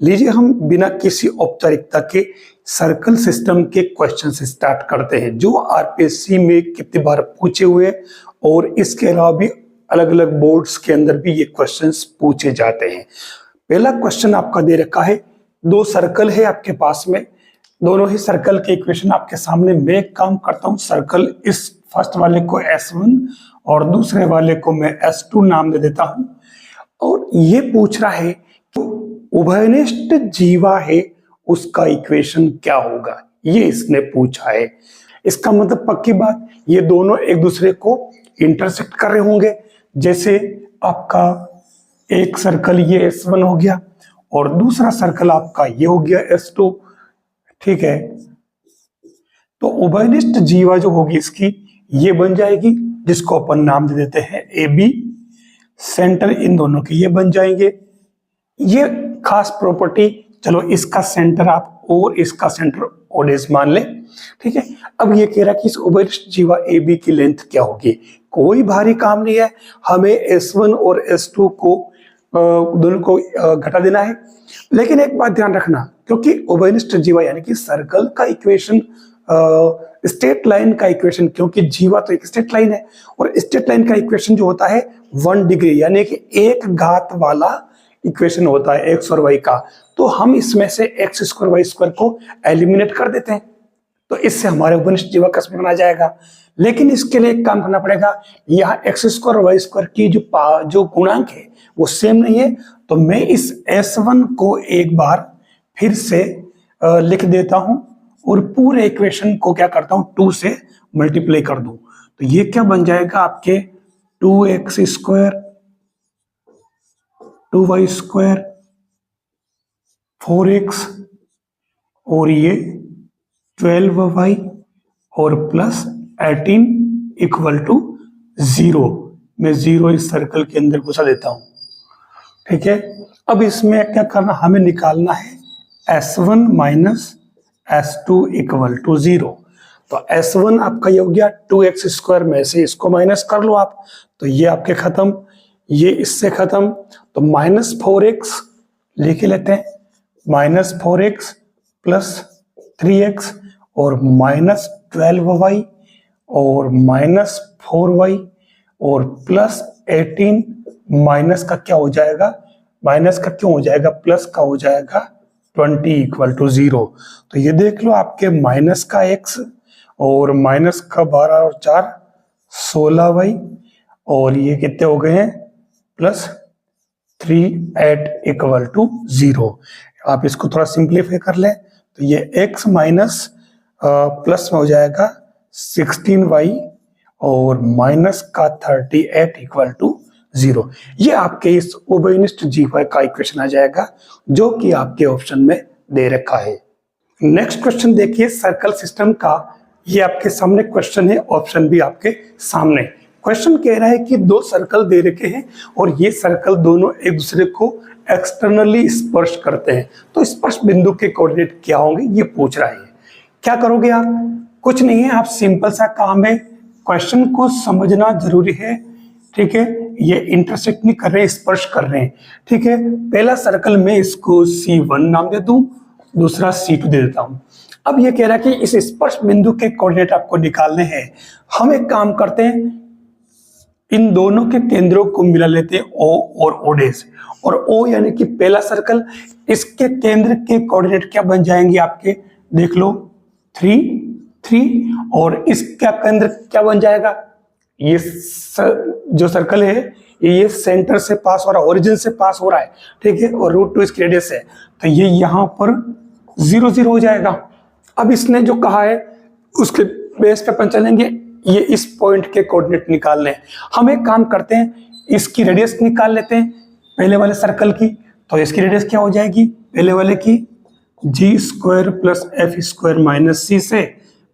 लीजिए हम बिना किसी औपचारिकता के सर्कल सिस्टम के क्वेश्चन से स्टार्ट करते हैं जो आरपीएससी में कितनी बार पूछे हुए हैं और इसके अलावा भी अलग अलग बोर्ड्स के अंदर भी ये क्वेश्चंस पूछे जाते हैं। पहला क्वेश्चन आपका दे रखा है, दो सर्कल है आपके पास में, दोनों ही सर्कल के इक्वेशन आपके सामने। मैं एक काम करता हूं, सर्कल इस फर्स्ट वाले को S1 और दूसरे वाले को मैं S2 नाम दे देता हूं। और ये पूछ रहा है उभयनिष्ठ जीवा है उसका इक्वेशन क्या होगा, ये इसने पूछा है। इसका मतलब पक्की बात, ये दोनों एक दूसरे को इंटरसेक्ट कर रहे होंगे। जैसे आपका एक सर्कल ये S1 हो गया और दूसरा सर्कल आपका ये हो गया S2, ठीक है। तो उभयनिष्ठ जीवा जो होगी इसकी ये बन जाएगी, जिसको अपन नाम दे देते हैं AB। सेंटर इन दोनों के ये बन जाएंगे। ये खास प्रॉपर्टी, चलो इसका सेंटर आप और इसका सेंटर ओडेस मान ले, ठीक है। अब ये कह रहा है कि इस उभयनिष्ठ जीवा AB की लेंथ क्या होगी। कोई भारी काम नहीं है, हमें S1 और S2 को दोनों को घटा देना है। लेकिन एक बात ध्यान रखना, क्योंकि उभयनिष्ठ जीवा यानी कि सर्कल का इक्वेशन स्ट्रेट लाइन का इक्वेशन, क्योंकि जीवा तो एक स्ट्रेट लाइन है और स्ट्रेट लाइन का इक्वेशन जो होता है 1 डिग्री यानी कि एक घात वाला इक्वेशन होता है एक्स और वाई का। तो हम इसमें से एक्स स्क्वायर वाई स्क्वायर को एलिमिनेट कर देते हैं, तो इससे हमारे उभयनिष्ठ जीवा का समीकरण आ जाएगा। लेकिन इसके लिए एक काम करना पड़ेगा, यहाँ एक्स स्क्वायर वाई स्क्वायर की जो गुणांक है वो सेम नहीं है। तो मैं इस S1 को एक बार फिर से लिख देता हूं और पूरे इक्वेशन को क्या करता हूं 2 से मल्टीप्लाई कर दूं। तो ये क्या बन जाएगा आपके 2x square 2y square 4x और ये 12y और प्लस 18 इक्वल टू 0। मैं 0 इस सर्कल के अंदर घुसा देता हूं, ठीक है। अब इसमें क्या करना, हमें निकालना है S1 minus S2 equal to 0। तो S1 आपका ये हो गया 2x स्क्वायर में से इसको माइनस कर लो आप, तो ये आपके खत्म, ये इससे खत्म। तो माइनस 4x लिख लेते हैं, माइनस 4x प्लस 3x और माइनस 12y और माइनस 4y और प्लस 18 माइनस का क्या हो जाएगा, माइनस का क्यों हो जाएगा, प्लस का हो जाएगा 20 इक्वल टू 0। तो ये देख लो आपके माइनस का x और माइनस का 12 और 4 16y और ये कितने हो गए हैं प्लस 3 इक्वल टू 0। आप इसको थोड़ा सिंप्लीफाई कर लें तो ये x माइनस प्लस में हो जाएगा 16y और माइनस का 38 इक्वल टू 0। ये आपके इस उभयनिष्ठ जीवा का इक्वेशन आ जाएगा जो कि आपके ऑप्शन में दे रखा है। नेक्स्ट क्वेश्चन देखिए सर्कल सिस्टम का, ये आपके सामने क्वेश्चन है, ऑप्शन भी आपके सामने। क्वेश्चन कह रहा है कि दो सर्कल दे रखे हैं और ये सर्कल दोनों एक दूसरे को एक्सटर्नली स्पर्श करते हैं, तो स्पर्श बिंदु के कोऑर्डिनेट क्या होंगे ये पूछ रहा है। क्या करोगे आप, कुछ नहीं है, आप सिंपल सा काम है, क्वेश्चन को समझना जरूरी है, ठीक है। ये इंटरसेक्ट नहीं कर रहे, स्पर्श कर रहे हैं, ठीक है। पहला सर्कल में इसको C1 नाम दे दूं, दूसरा C2 दे देता हूं। अब ये कह रहा है कि इस स्पर्श बिंदु के कोऑर्डिनेट आपको निकालने हैं। हम एक काम करते हैं, इन दोनों के केंद्रों को मिला लेते हैं O और O', और O यानी कि पहला सर्कल, इसके केंद्र के कोऑर्डिनेट क्या बन जाएंगे आपके, देख लो 3 और इसका केंद्र क्या बन जाएगा, ये जो सर्कल है ये सेंटर से पास हो रहा है, ओरिजिन से पास हो रहा है, ठीक है, और √2 इसकी रेडियस है, तो ये यहां पर 0 0 हो जाएगा। अब इसने जो कहा है उसके बेस पे अपन चलेंगे, ये इस पॉइंट के कोऑर्डिनेट निकालने हैं। हम एक काम करते हैं, इसकी रेडियस निकाल लेते हैं पहले वाले सर्कल की। तो इसकी रेडियस क्या हो जाएगी पहले वाले की, g square plus f square minus c से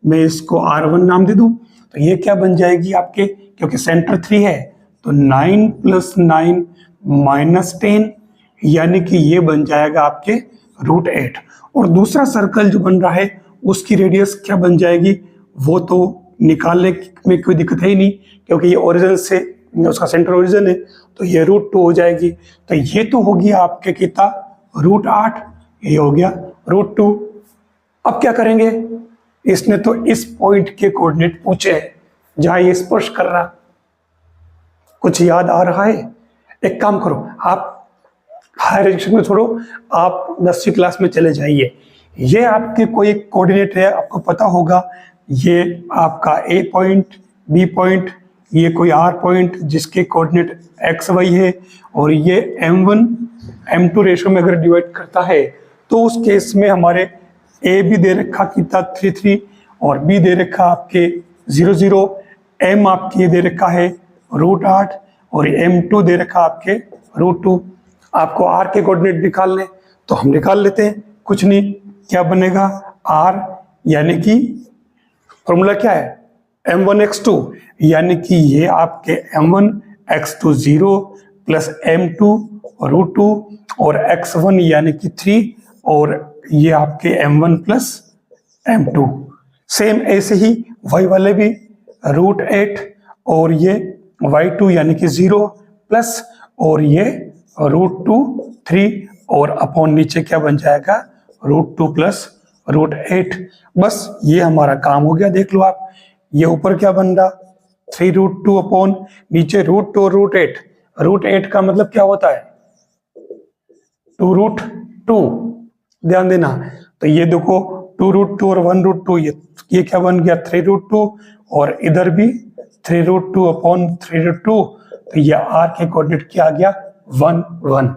मैं इसको r1 नाम दे दूं। तो ये क्या बन जाएगी आपके, क्योंकि सेंटर 3 है तो 9 + 9 माइनस 10 यानी कि ये बन जाएगा आपके √8। और दूसरा सर्कल जो बन रहा है उसकी रेडियस क्या बन जाएगी, वो तो निकालने में कोई दिक्कत है ही नहीं, क्योंकि ये ओरिजिन से उसका सेंटर ओरिजिन है, तो ये √2 हो जाएगी। तो ये तो होगी आपके कितना √8 ये हो गया √2। अब क्या करेंगे, इसने तो इस पॉइंट के कोऑर्डिनेट पूछे हैं जहां ये स्पर्श कर रहा। कुछ याद आ रहा है? एक काम करो, आप हायर एजुकेशन में छोड़ो, आप 10वीं क्लास में चले जाइए। ये आपके कोई कोऑर्डिनेट है, आपको पता होगा, ये आपका ए पॉइंट, बी पॉइंट, ये कोई आर पॉइंट जिसके कोऑर्डिनेट एक्स वाई है, और ये m1 m2 रेशो में अगर डिवाइड करता है तो उस केस में हमारे ए भी दे रखा कितना 3 और बी दे रखा आपके 0 m आपके दे रखा है √8 और m2 दे रखा आपके √2। आपको r के कोऑर्डिनेट निकालने तो हम निकाल लेते हैं, कुछ नहीं, क्या बनेगा r यानी कि फॉर्मूला क्या है m1 x2 यानी कि ये आपके m1 x2 0 प्लस m2 √2 और x1 यानी कि 3 और ये आपके m1 प्लस m2। सेम ऐसे ही y वाले भी √8 और ये y2 यानी कि 0 प्लस और ये √2 3 और अपॉन नीचे क्या बन जाएगा √2 प्लस √8। बस ये हमारा काम हो गया। देख लो आप, ये ऊपर क्या बन रहा 3√2 अपॉन नीचे √2 और √8। √8 का मतलब क्या होता है 2√2, ध्यान देना। तो ये देखो 2√2 और 1√2, ये क्या बन गया 3√2 और इधर भी 3√2 अपॉन 3√2। तो ये r के कोऑर्डिनेट क्या आ गया 1 1।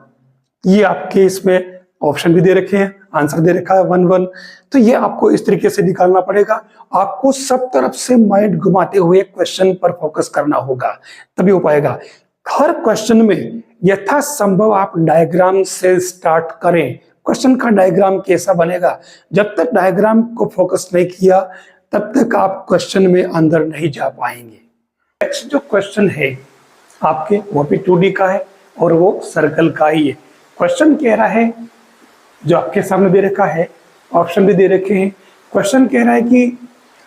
ये आपके इसमें ऑप्शन भी दे रखे हैं, आंसर दे रखा है 1 1। तो ये आपको इस तरीके से निकालना पड़ेगा। आपको सब तरफ से माइंड घुमाते हुए क्वेश्चन पर फोकस करना होगा, तभी हो पाएगा। हर क्वेश्चन में यथासंभव आप डायग्राम से स्टार्ट करें। क्वेश्चन का डायग्राम कैसा बनेगा, जब तक डायग्राम को फोकस नहीं किया तब तक आप क्वेश्चन में अंदर नहीं जा पाएंगे। नेक्स्ट जो क्वेश्चन है आपके वो भी 2D का है और वो सर्कल का ही है। क्वेश्चन कह रहा है, जो आपके सामने दे रखा है, ऑप्शन भी दे रखे हैं। क्वेश्चन कह रहा है कि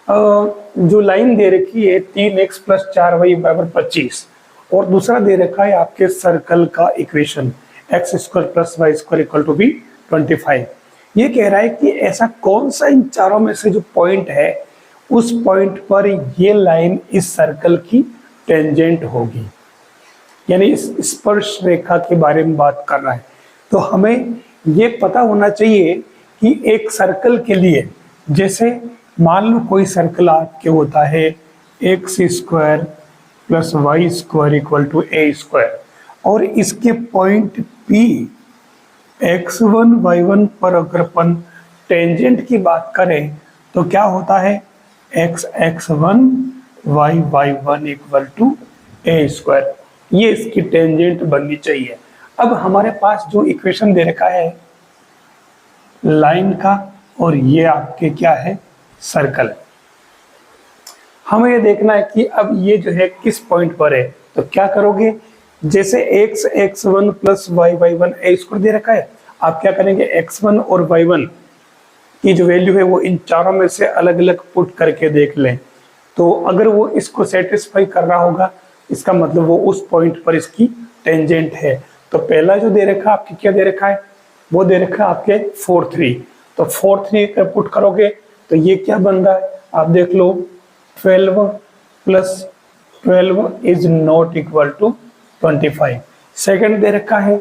जो लाइन दे रखी है 3x + 4y = 25 और दूसरा दे रखा है आपके सर्कल का इक्वेशन x² + y² = 25। ये कह रहा है कि ऐसा कौन सा इन चारों में से जो पॉइंट है उस पॉइंट पर ये लाइन इस सर्कल की टेंजेंट होगी, यानी इस स्पर्श रेखा के बारे में बात कर रहा है। तो हमें ये पता होना चाहिए कि एक सर्कल के लिए, जैसे मान लो कोई सर्कल आपके होता है x² + y² = a² और इसके पॉइंट P x1 y1 पर अगर अपन टेंजेंट की बात करें तो क्या होता है x1 y1 = a²। ये इसकी टेंजेंट बननी चाहिए। अब हमारे पास जो इक्वेशन दे रखा है लाइन का और ये आपके क्या है सर्कल, हमें ये देखना है कि अब ये जो है किस पॉइंट पर है। तो क्या करोगे, जैसे x1 + y1 a² दे रखा है, आप क्या करेंगे x1 और y1 की जो वैल्यू है वो इन चारों में से अलग अलग पुट करके देख लें। तो अगर वो इसको सेटिस्फाई कर रहा होगा इसका मतलब वो उस पॉइंट पर इसकी टेंजेंट है। तो पहला जो दे रखा है आपकी क्या दे रखा है, वो दे रखा है आपके 4 3। तो 4 3 का पुट करोगे तो ये क्या बन रहा है आप देख लो 12 + 12 = 25। सेकंड दे रखा है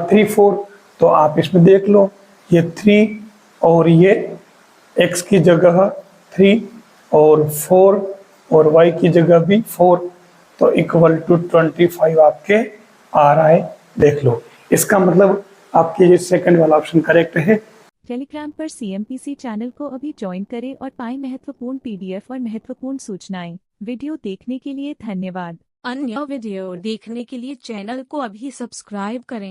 3 4। तो आप इसमें देख लो ये 3 और ये x की जगह 3 और 4 और y की जगह भी 4, तो =25 आपके आ रहा है। देख लो, इसका मतलब आपके ये सेकंड वाला ऑप्शन करेक्ट है। टेलीग्राम पर CMPC चैनल को अभी ज्वाइन करें और पाएं महत्वपूर्ण PDF और महत्वपूर्ण सूचनाएं। वीडियो देखने के लिए धन्यवाद। अन्य वीडियो देखने के लिए चैनल को अभी सब्सक्राइब करें।